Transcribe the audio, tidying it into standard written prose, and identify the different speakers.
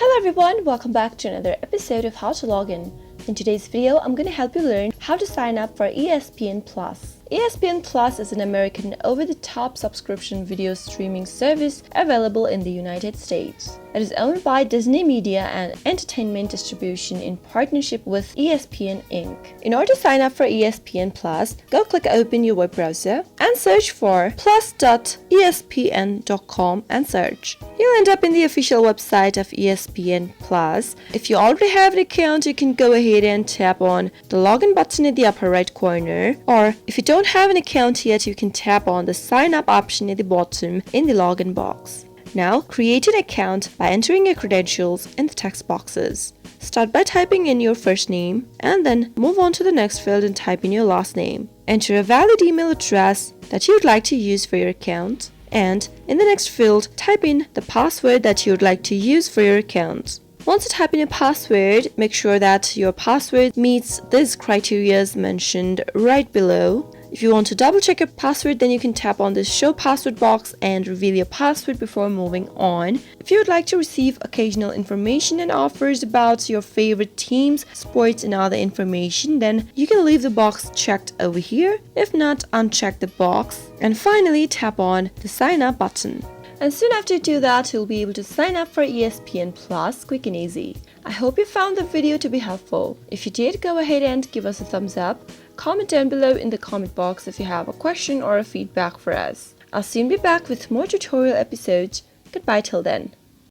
Speaker 1: Hello everyone, welcome back to another episode of How to Log In. In today's video, I'm going to help you learn how to sign up for ESPN Plus. ESPN Plus is an American over-the-top subscription video streaming service available in the United States. It is owned by Disney Media and Entertainment Distribution in partnership with ESPN Inc. In order to sign up for ESPN Plus, go click open your web browser and search for Plus.espn.com and search. You'll end up in the official website of ESPN Plus. If you already have an account, you can go ahead and tap on the login button in the upper right corner, or if you don't have an account yet, you can tap on the sign up option at the bottom in the login box. Now, create an account by entering your credentials in the text boxes. Start by typing in your first name and then move on to the next field and type in your last name. Enter a valid email address that you would like to use for your account, and in the next field, type in the password that you would like to use for your account. Once you type in your password, make sure that your password meets these criteria mentioned right below. If you want to double check your password, then you can tap on this show password box and reveal your password before moving on. If you would like to receive occasional information and offers about your favorite teams, sports and other information, then you can leave the box checked over here. If not, uncheck the box. And finally, tap on the sign up button. And soon after you do that, you'll be able to sign up for ESPN Plus quick and easy. I hope you found the video to be helpful. If you did, go ahead and give us a thumbs up. Comment down below in the comment box if you have a question or a feedback for us. I'll soon be back with more tutorial episodes. Goodbye till then.